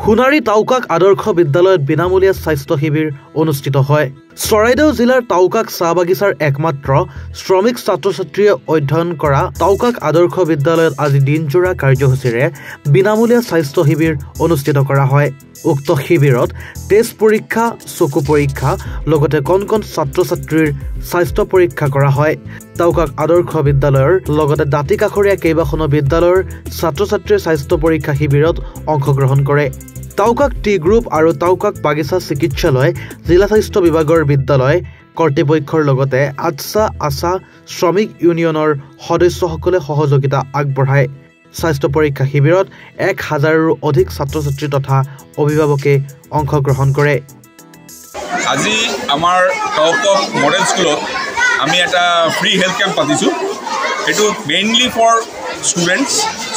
সোণাৰী টাউকাক আদৰ্শ বিদ্যালয়ত বিনামূলীয়া স্বাস্থ্য শিবিৰ অনুষ্ঠিত হয়। চৰাইদেউ জিলাৰ টাউকাক চাহ বাগিচাৰ একমাত্ৰ শ্ৰমিক ছাত্ৰ-ছাত্ৰীয়ে অধ্যয়ন কৰা টাউকাক আদৰ্শ বিদ্যালয়ত আজি দিনজোৰা কাৰ্যসূচীৰে বিনামূলীয়া স্বাস্থ্য শিবিৰ অনুষ্ঠিত কৰা হয়। উক্ত শিবিৰত টেষ্ট পৰীক্ষা, চকু পৰীক্ষা লগতে কণ ছাত্ৰ-ছাত্ৰীৰ স্বাস্থ্য পৰীক্ষা কৰা হয়। টাউকাক আদৰ্শ বিদ্যালয়ৰ লগতে দাঁতি কাষৰীয়া কেইবাখনো বিদ্যালয়ৰ ছাত্ৰ-ছাত্ৰীৰ স্বাস্থ্য পৰীক্ষা শিবিৰত অংশগ্ৰহণ কৰে। টাউকাক টি গ্ৰুপ আৰু টাউকাক বাগিচা চিকিৎসালয় জিলা স্বাস্থ্য বিভাগৰ বিদ্যালয় কৰ্তৃপক্ষৰ লগতে আছা শ্ৰমিক ইউনিয়নৰ সদস্যসকলে সহযোগিতা আগবঢ়ায়। স্বাস্থ্য পৰীক্ষা শিবিৰত 1000ৰো অধিক ছাত্ৰ-ছাত্ৰী তথা অভিভাৱকে অংশগ্ৰহণ কৰে। আজি আমাৰ টাউকাক মডেল স্কুলত আমি এটা ফ্ৰী হেল্থ কেম্প পাতিছোঁ। এইটো মেইনলি ফৰ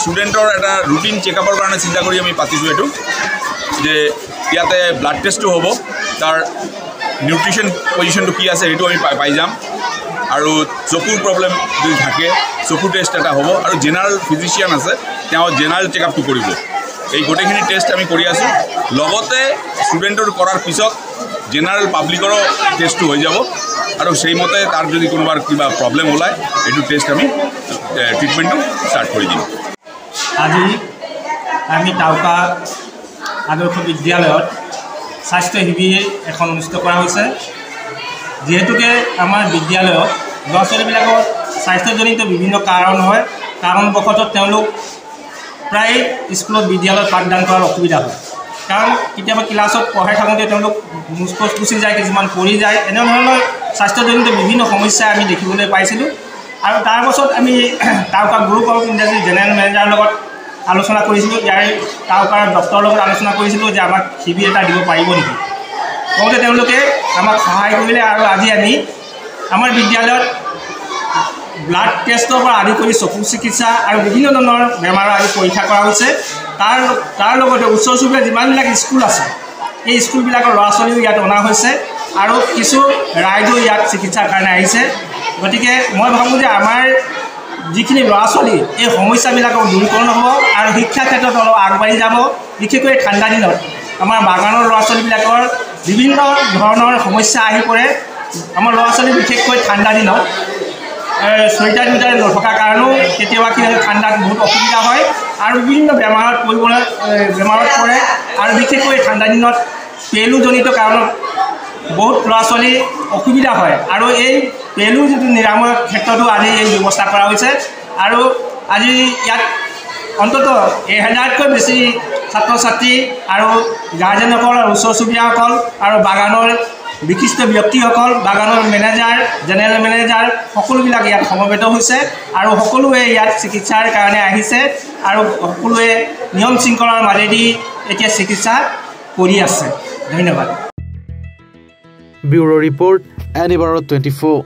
ষ্টুডেণ্টৰ এটা ৰুটিন চেকআপৰ কাৰণে চিন্তা কৰি আমি পাতিছোঁ। এইটো যে ইয়াতে ব্লাড টেষ্টো হ'ব, তাৰ নিউট্ৰিশ্যন পজিশ্যনটো কি আছে সেইটো আমি পাই যাম, আৰু চকুৰ প্ৰব্লেম যদি থাকে চকু টেষ্ট এটা হ'ব, আৰু জেনেৰেল ফিজিচিয়ান আছে তেওঁ জেনেৰেল চেকআপটো কৰিব। এই গোটেইখিনি টেষ্ট আমি কৰি আছোঁ। লগতে ষ্টুডেণ্টৰ কৰাৰ পিছত জেনেৰেল পাব্লিকৰো টেষ্টটো হৈ যাব, আৰু সেইমতে তাৰ যদি কোনোবাৰ কিবা প্ৰব্লেম ওলায় এইটো টেষ্ট আমি ট্ৰিটমেণ্টটো ষ্টাৰ্ট কৰি দিম। আজি আমি টাউকাক আদৰ্শ বিদ্যালয়ত স্বাস্থ্য শিবিৰ এখন অনুষ্ঠিত কৰা হৈছে। যিহেতুকে আমাৰ বিদ্যালয়ত ল'ৰা ছোৱালীবিলাকৰ স্বাস্থ্যজনিত বিভিন্ন কাৰণ হয়, কাৰণবশতঃ তেওঁলোক প্ৰায় স্কুলত বিদ্যালয়ত পাঠদান কৰাৰ অসুবিধা হয়। কাৰণ কেতিয়াবা ক্লাছত পঢ়াই থাকোঁতে তেওঁলোক মুচকচ গুচি যায়, কিছুমান পৰি যায়, এনেধৰণৰ স্বাস্থ্যজনিত বিভিন্ন সমস্যা আমি দেখিবলৈ পাইছিলোঁ। আৰু তাৰ পাছত আমি টাউকাক গ্ৰুপ অফ ইণ্ডাষ্ট্ৰী জেনেৰেল মেনেজাৰৰ লগত আলোচনা কৰিছিলোঁ, ইয়াৰ টাউকাৰ ডক্টৰৰ লগত আলোচনা কৰিছিলোঁ যে আমাক শিবিৰ এটা দিব পাৰিব নেকি। কওঁতে তেওঁলোকে আমাক সহায় কৰিলে, আৰু আজি আমি আমাৰ বিদ্যালয়ত ব্লাড টেষ্টৰ পৰা আদি কৰি চকু চিকিৎসা আৰু বিভিন্ন ধৰণৰ বেমাৰৰ আজি পৰীক্ষা কৰা হৈছে। তাৰ লগতে ওচৰ চুবুৰীয়া যিমানবিলাক স্কুল আছে এই স্কুলবিলাকৰ ল'ৰা ছোৱালীও ইয়াত অনা হৈছে, আৰু কিছু ৰাইজো ইয়াত চিকিৎসাৰ কাৰণে আহিছে। গতিকে মই ভাবোঁ যে আমাৰ যিখিনি ল'ৰা ছোৱালী এই সমস্যাবিলাকৰ দূৰীকৰণ হ'ব আৰু শিক্ষাৰ ক্ষেত্ৰত অলপ আগবাঢ়ি যাব। বিশেষকৈ ঠাণ্ডা দিনত আমাৰ বাগানৰ ল'ৰা ছোৱালীবিলাকৰ বিভিন্ন ধৰণৰ সমস্যা আহি পৰে। আমাৰ ল'ৰা ছোৱালী বিশেষকৈ ঠাণ্ডা দিনত চুৱেটাৰ টুৱেটাৰ নথকাৰ কাৰণেও কেতিয়াবা ঠাণ্ডাত বহুত অসুবিধা হয় আৰু বিভিন্ন বেমাৰত পৰে, আৰু বিশেষকৈ ঠাণ্ডা দিনত পেলুজনিত কাৰণত বহুত ল'ৰা ছোৱালী অসুবিধা হয়, আৰু এই পেলু যিটো নিৰাময়ৰ ক্ষেত্ৰতো আজি এই ব্যৱস্থা কৰা হৈছে। আৰু আজি ইয়াত অন্ততঃ 1000তকৈ বেছি ছাত্ৰ ছাত্ৰী আৰু গাৰ্জেনসকল আৰু ওচৰ চুবুৰীয়াসকল আৰু বাগানৰ বিশিষ্ট ব্যক্তিসকল, বাগানৰ মেনেজাৰ, জেনেৰেল মেনেজাৰ সকলোবিলাক ইয়াত সমবেত হৈছে, আৰু সকলোৱে ইয়াত চিকিৎসাৰ কাৰণে আহিছে, আৰু সকলোৱে নিয়ম শৃংখলাৰ মাজেদি এতিয়া চিকিৎসা কৰি আছে। ধন্যবাদ। ব্যুৰো ৰিপৰ্ট, এনিভাৰত 24।